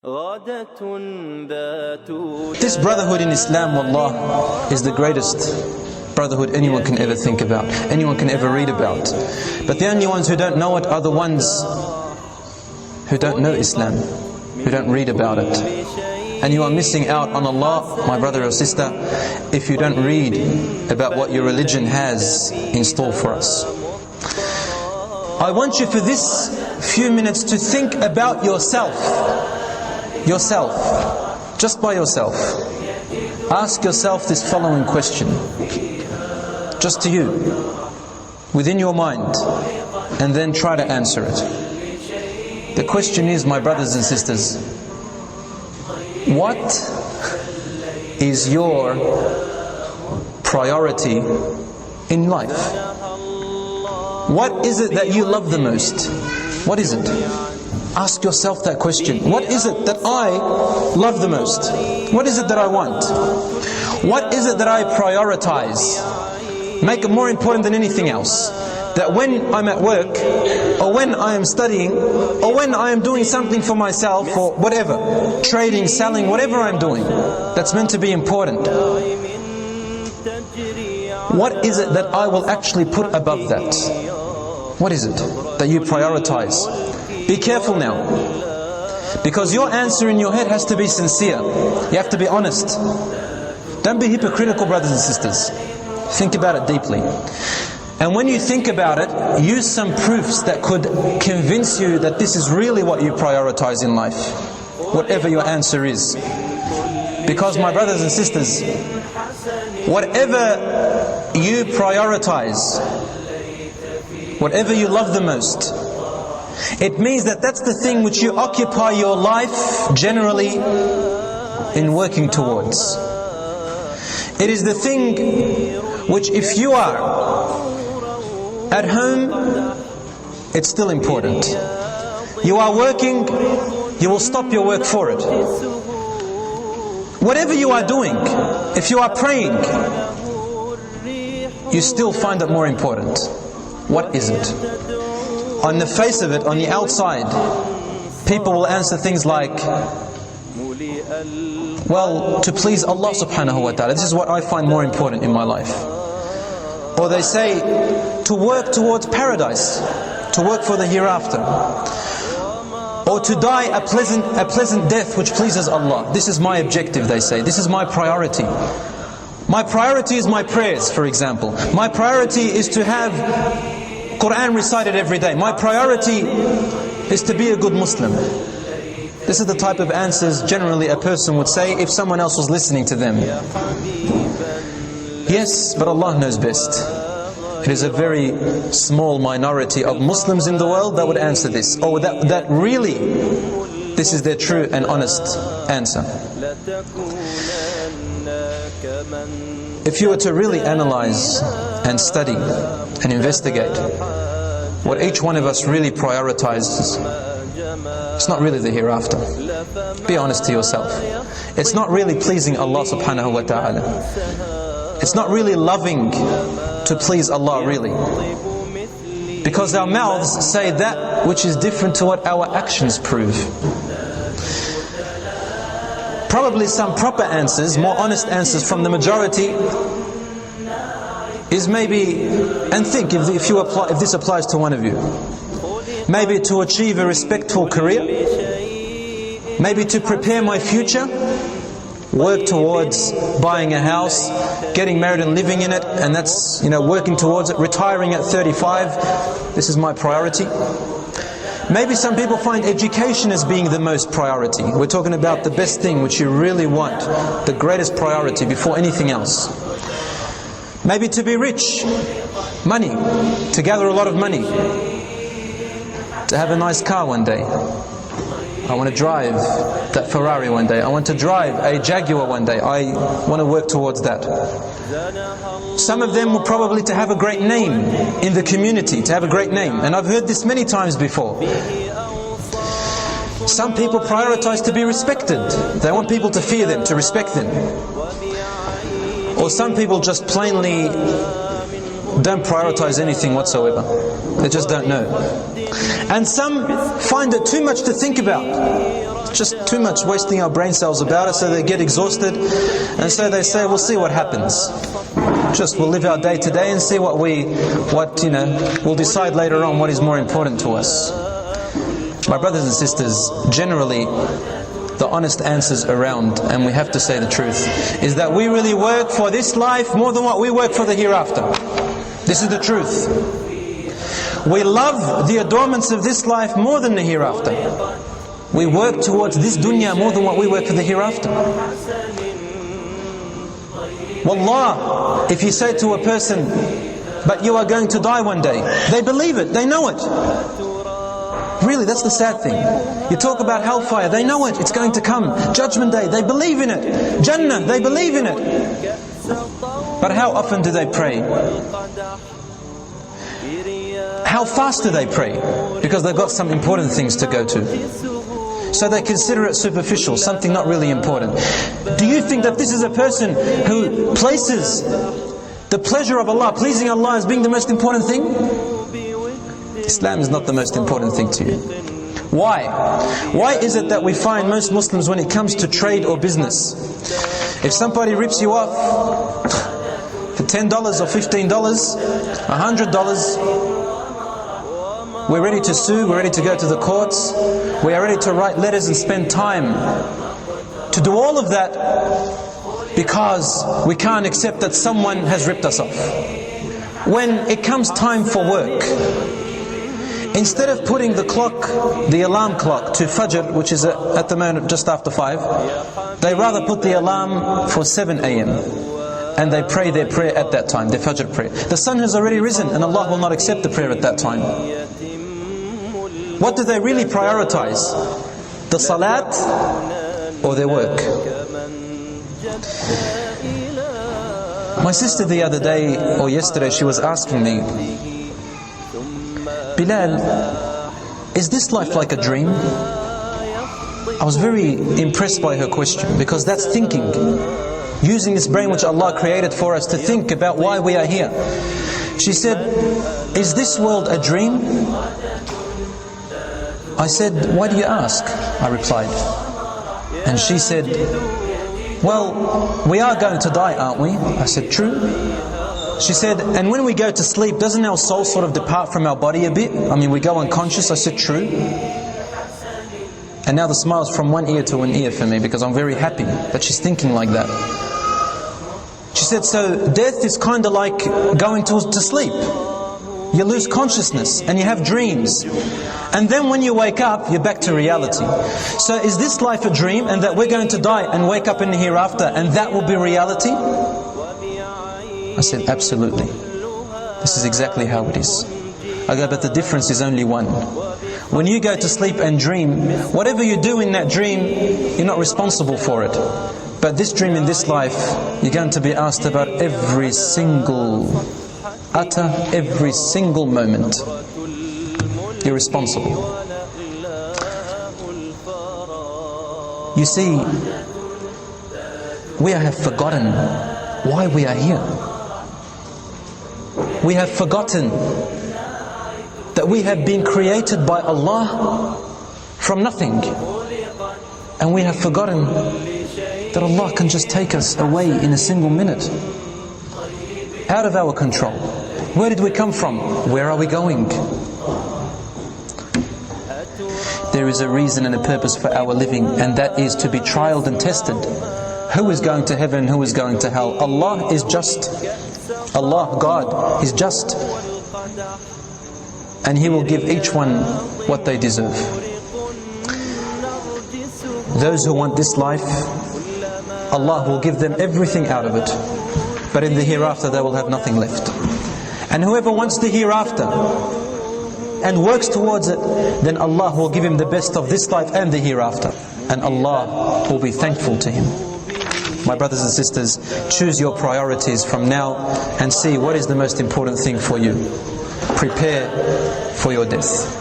This brotherhood in Islam, wallah, is the greatest brotherhood anyone can ever think about, anyone can ever read about. But the only ones who don't know it are the ones who don't know Islam, who don't read about it. And you are missing out on Allah, my brother or sister, if you don't read about what your religion has in store for us. I want you for this few minutes to think about yourself. Just by yourself. Ask yourself this following question, just to you, within your mind, and then try to answer it. The question is, my brothers and sisters, what is your priority in life? What is it that you love the most? What is it? Ask yourself that question. What is it that I love the most? What is it that I want? What is it that I prioritize? Make it more important than anything else. That when I'm at work, or when I am studying, or when I am doing something for myself, or whatever, trading, selling, whatever I'm doing, that's meant to be important. What is it that I will actually put above that? What is it that you prioritize? Be careful now, because your answer in your head has to be sincere. You have to be honest. Don't be hypocritical, brothers and sisters. Think about it deeply. And when you think about it, use some proofs that could convince you that this is really what you prioritize in life, whatever your answer is. Because, my brothers and sisters, whatever you prioritize, whatever you love the most, it means that that's the thing which you occupy your life generally in working towards. It is the thing which, if you are at home, it's still important. You are working, you will stop your work for it. Whatever you are doing, if you are praying, you still find it more important. What is it? On the face of it, on the outside, people will answer things like, well, to please Allah subhanahu wa ta'ala. This is what I find more important in my life. Or they say, to work towards paradise, to work for the hereafter. Or to die a pleasant death which pleases Allah. This is my objective, they say. This is my priority. My priority is my prayers, for example. My priority is to have Quran recited every day. My priority is to be a good Muslim. This is the type of answers generally a person would say if someone else was listening to them. Yes, but Allah knows best. It is a very small minority of Muslims in the world that would answer this. Or that really, this is their true and honest answer. If you were to really analyze and study and investigate what each one of us really prioritizes, it's not really the hereafter. Be honest to yourself. It's not really pleasing Allah subhanahu wa ta'ala. It's not really loving to please Allah, really. Because our mouths say that which is different to what our actions prove. Probably some proper answers, more honest answers from the majority is maybe, and think if this applies to one of you, maybe to achieve a respectful career, maybe to prepare my future, work towards buying a house, getting married and living in it, and that's, working towards it, retiring at 35, this is my priority. Maybe some people find education as being the most priority. We're talking about the best thing which you really want, the greatest priority before anything else. Maybe to be rich, money, to gather a lot of money, to have a nice car one day. I want to drive that Ferrari one day. I want to drive a Jaguar one day. I want to work towards that. Some of them will probably to have a great name in the community, to have a great name. And I've heard this many times before. Some people prioritize to be respected. They want people to fear them, to respect them. Or some people just plainly don't prioritize anything whatsoever. They just don't know. And some find it too much to think about. just too much wasting our brain cells about it, so they get exhausted, and so they say, we'll see what happens. We'll live our day to day and see we'll decide later on what is more important to us. My brothers and sisters, generally, the honest answers around, and we have to say the truth, is that we really work for this life more than what we work for the hereafter. This is the truth. We love the adornments of this life more than the hereafter. We work towards this dunya more than what we work for the hereafter. Wallah, if you say to a person, but you are going to die one day, they believe it, they know it. Really, that's the sad thing. You talk about hellfire, they know it, it's going to come. Judgment day, they believe in it. Jannah, they believe in it. But how often do they pray? How fast do they pray? Because they've got some important things to go to. So they consider it superficial, something not really important. Do you think that this is a person who places the pleasure of Allah, pleasing Allah, as being the most important thing? Islam is not the most important thing to you. Why? Why is it that we find most Muslims, when it comes to trade or business, if somebody rips you off for $10 or $15, $100, we're ready to sue, we're ready to go to the courts, we are ready to write letters and spend time to do all of that because we can't accept that someone has ripped us off. When it comes time for work, instead of putting the alarm clock to Fajr, which is at the moment just after 5, they rather put the alarm for 7 a.m. and they pray their prayer at that time, their Fajr prayer. The sun has already risen and Allah will not accept the prayer at that time. What do they really prioritize? The salat or their work? My sister the other day or yesterday, she was asking me, Bilal, is this life like a dream? I was very impressed by her question, because that's thinking. Using this brain which Allah created for us to think about why we are here. She said, is this world a dream? I said, why do you ask? I replied. And she said, well, we are going to die, aren't we? I said, true. She said, and when we go to sleep, doesn't our soul sort of depart from our body a bit? I mean, we go unconscious. I said, true. And now the smile's from one ear to one ear for me, because I'm very happy that she's thinking like that. She said, so death is kind of like going to sleep. You lose consciousness and you have dreams. And then when you wake up, you're back to reality. So is this life a dream, and that we're going to die and wake up in the hereafter and that will be reality? I said, absolutely. This is exactly how it is. I go, but the difference is only one. When you go to sleep and dream, whatever you do in that dream, you're not responsible for it. But this dream in this life, you're going to be asked about every single moment. You're responsible. You see, we have forgotten why we are here. We have forgotten that we have been created by Allah from nothing. And we have forgotten that Allah can just take us away in a single minute. Out of our control. Where did we come from? Where are we going? There is a reason and a purpose for our living, and that is to be trialed and tested. Who is going to heaven? Who is going to hell? Allah is just. Allah, God, is just. And He will give each one what they deserve. Those who want this life, Allah will give them everything out of it. But in the hereafter they will have nothing left. And whoever wants the hereafter and works towards it, then Allah will give him the best of this life and the hereafter. And Allah will be thankful to him. My brothers and sisters, choose your priorities from now and see what is the most important thing for you. Prepare for your death.